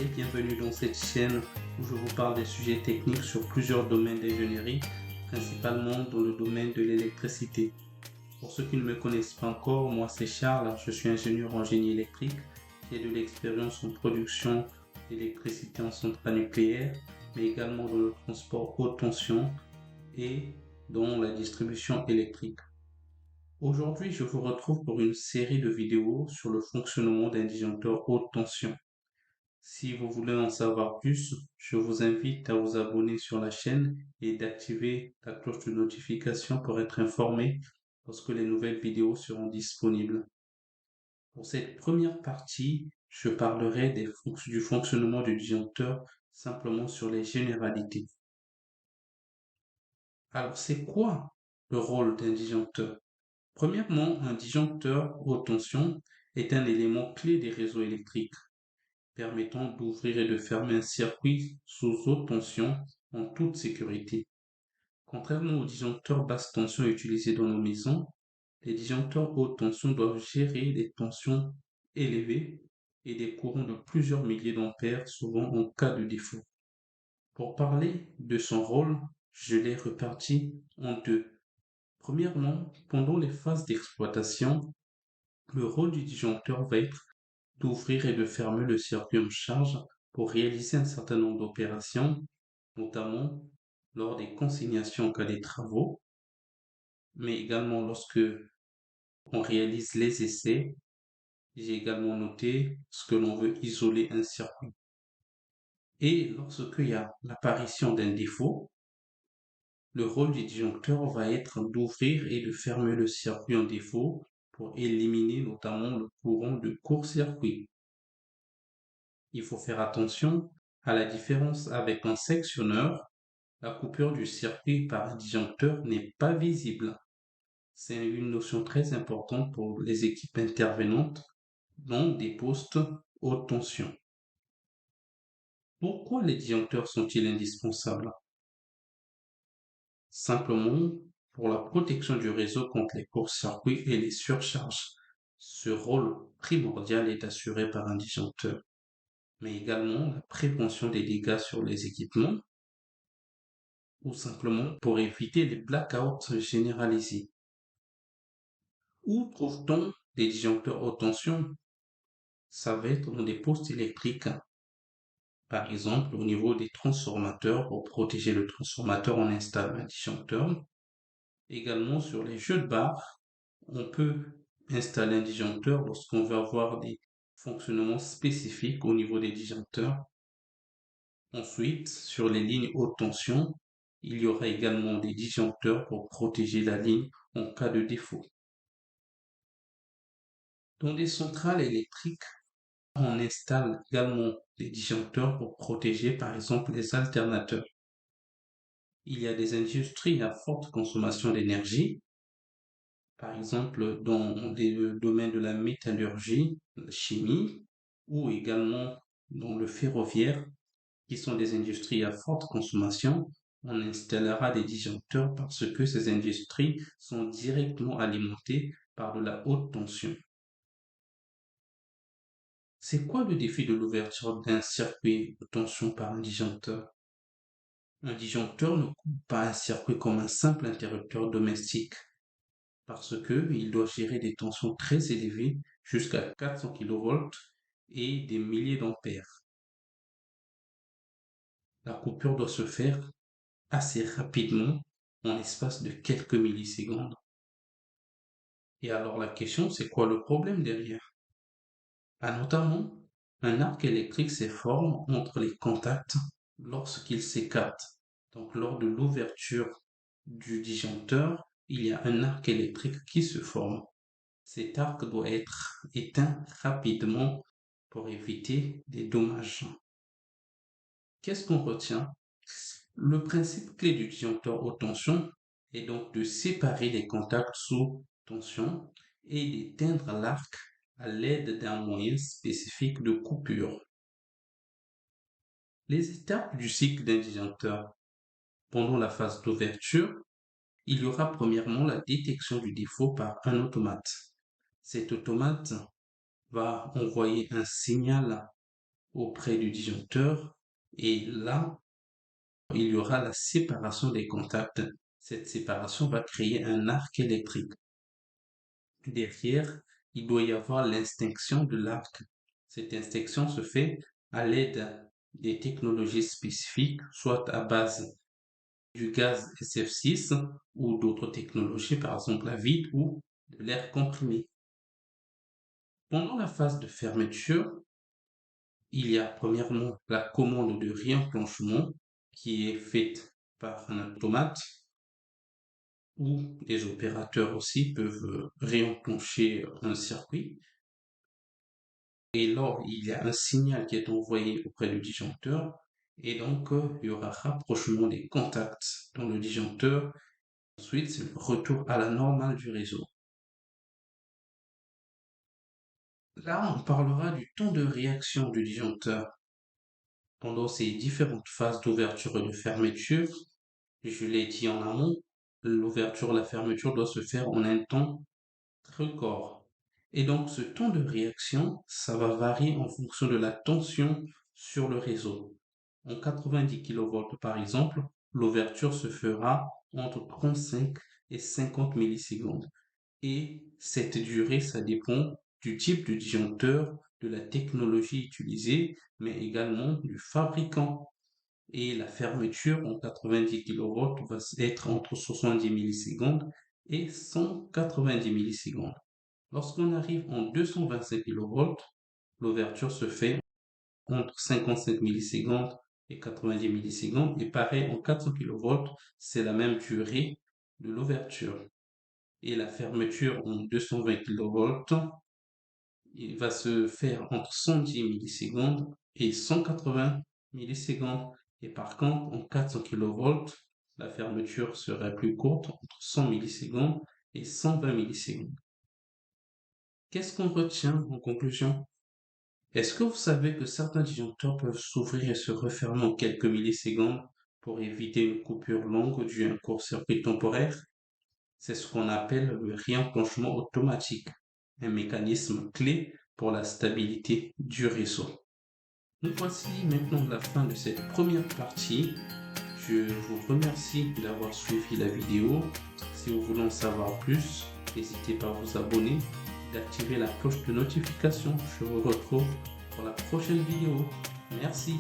et bienvenue dans cette chaîne où je vous parle des sujets techniques sur plusieurs domaines d'ingénierie, principalement dans le domaine de l'électricité. Pour ceux qui ne me connaissent pas encore, moi c'est Charles, je suis ingénieur en génie électrique, j'ai de l'expérience en production d'électricité en centrale nucléaire, mais également dans le transport haute tension et dans la distribution électrique. Aujourd'hui, je vous retrouve pour une série de vidéos sur le fonctionnement d'un disjoncteur haute tension. Si vous voulez en savoir plus, je vous invite à vous abonner sur la chaîne et d'activer la cloche de notification pour être informé lorsque les nouvelles vidéos seront disponibles. Pour cette première partie, je parlerai du fonctionnement du disjoncteur simplement sur les généralités. Alors, c'est quoi le rôle d'un disjoncteur? Premièrement, un disjoncteur haute tension est un élément clé des réseaux électriques, permettant d'ouvrir et de fermer un circuit sous haute tension en toute sécurité. Contrairement aux disjoncteurs basse tension utilisés dans nos maisons, les disjoncteurs haute tension doivent gérer des tensions élevées et des courants de plusieurs milliers d'ampères, souvent en cas de défaut. Pour parler de son rôle, je l'ai réparti en deux. Premièrement, pendant les phases d'exploitation, le rôle du disjoncteur va être d'ouvrir et de fermer le circuit en charge pour réaliser un certain nombre d'opérations, notamment lors des consignations en cas des travaux, mais également lorsque on réalise les essais. J'ai également noté ce que l'on veut isoler un circuit. Et lorsqu'il y a l'apparition d'un défaut, le rôle du disjoncteur va être d'ouvrir et de fermer le circuit en défaut pour éliminer notamment le courant de court-circuit. Il faut faire attention à la différence avec un sectionneur. La coupure du circuit par un disjoncteur n'est pas visible. C'est une notion très importante pour les équipes intervenantes dans des postes haute tension. Pourquoi les disjoncteurs sont-ils indispensables? Simplement pour la protection du réseau contre les courts-circuits et les surcharges. Ce rôle primordial est assuré par un disjoncteur, mais également la prévention des dégâts sur les équipements ou simplement pour éviter les blackouts généralisés. Où trouve-t-on des disjoncteurs haute tension? Ça va être dans des postes électriques, par exemple au niveau des transformateurs. Pour protéger le transformateur, on installe un disjoncteur. Également sur les jeux de barres, on peut installer un disjoncteur lorsqu'on veut avoir des fonctionnements spécifiques au niveau des disjoncteurs. Ensuite, sur les lignes haute tension, il y aura également des disjoncteurs pour protéger la ligne en cas de défaut. Dans des centrales électriques, on installe également des disjoncteurs pour protéger par exemple les alternateurs. Il y a des industries à forte consommation d'énergie, par exemple dans le domaine de la métallurgie, la chimie, ou également dans le ferroviaire, qui sont des industries à forte consommation. On installera des disjoncteurs parce que ces industries sont directement alimentées par de la haute tension. C'est quoi le défi de l'ouverture d'un circuit de tension par un disjoncteur? Un disjoncteur ne coupe pas un circuit comme un simple interrupteur domestique parce que il doit gérer des tensions très élevées jusqu'à 400 kV et des milliers d'ampères. La coupure doit se faire assez rapidement en l'espace de quelques millisecondes. Et alors la question, c'est quoi le problème derrière? Notamment, un arc électrique se forme entre les contacts lorsqu'ils s'écartent. Donc lors de l'ouverture du disjoncteur, il y a un arc électrique qui se forme. Cet arc doit être éteint rapidement pour éviter des dommages. Qu'est-ce qu'on retient? Le principe clé du disjoncteur haute tension est donc de séparer les contacts sous tension et d'éteindre l'arc à l'aide d'un moyen spécifique de coupure. Les étapes du cycle d'un disjoncteur. Pendant la phase d'ouverture, il y aura premièrement la détection du défaut par un automate. Cet automate va envoyer un signal auprès du disjoncteur et là, il y aura la séparation des contacts. Cette séparation va créer un arc électrique. Derrière, il doit y avoir l'extinction de l'arc. Cette extinction se fait à l'aide des technologies spécifiques, soit à base du gaz SF6 ou d'autres technologies, par exemple la vide ou de l'air comprimé. Pendant la phase de fermeture, il y a premièrement la commande de réenclenchement qui est faite par un automate ou les opérateurs aussi peuvent réenclencher un circuit. Et là, il y a un signal qui est envoyé auprès du disjoncteur et donc il y aura rapprochement des contacts dans le disjoncteur. Ensuite, c'est le retour à la normale du réseau. Là, on parlera du temps de réaction du disjoncteur. Pendant ces différentes phases d'ouverture et de fermeture, je l'ai dit en amont, l'ouverture et la fermeture doit se faire en un temps record. Et donc, ce temps de réaction, ça va varier en fonction de la tension sur le réseau. En 90 kV par exemple, l'ouverture se fera entre 35 et 50 millisecondes. Et cette durée, ça dépend du type de disjoncteur, de la technologie utilisée, mais également du fabricant. Et la fermeture en 90 kV va être entre 70 millisecondes et 190 millisecondes. Lorsqu'on arrive en 225 kV, l'ouverture se fait entre 55 millisecondes et 90 millisecondes. Et pareil, en 400 kV, c'est la même durée de l'ouverture. Et la fermeture en 220 kV, il va se faire entre 110 millisecondes et 180 millisecondes. Et par contre, en 400 kV, la fermeture serait plus courte, entre 100 millisecondes et 120 millisecondes. Qu'est-ce qu'on retient en conclusion? Est-ce que vous savez que certains disjoncteurs peuvent s'ouvrir et se refermer en quelques millisecondes pour éviter une coupure longue due à un court-circuit temporaire? C'est ce qu'on appelle le réenclenchement automatique, un mécanisme clé pour la stabilité du réseau. Nous voici maintenant à la fin de cette première partie. Je vous remercie d'avoir suivi la vidéo. Si vous voulez en savoir plus, n'hésitez pas à vous abonner, d'activer la cloche de notification. Je vous retrouve pour la prochaine vidéo. Merci.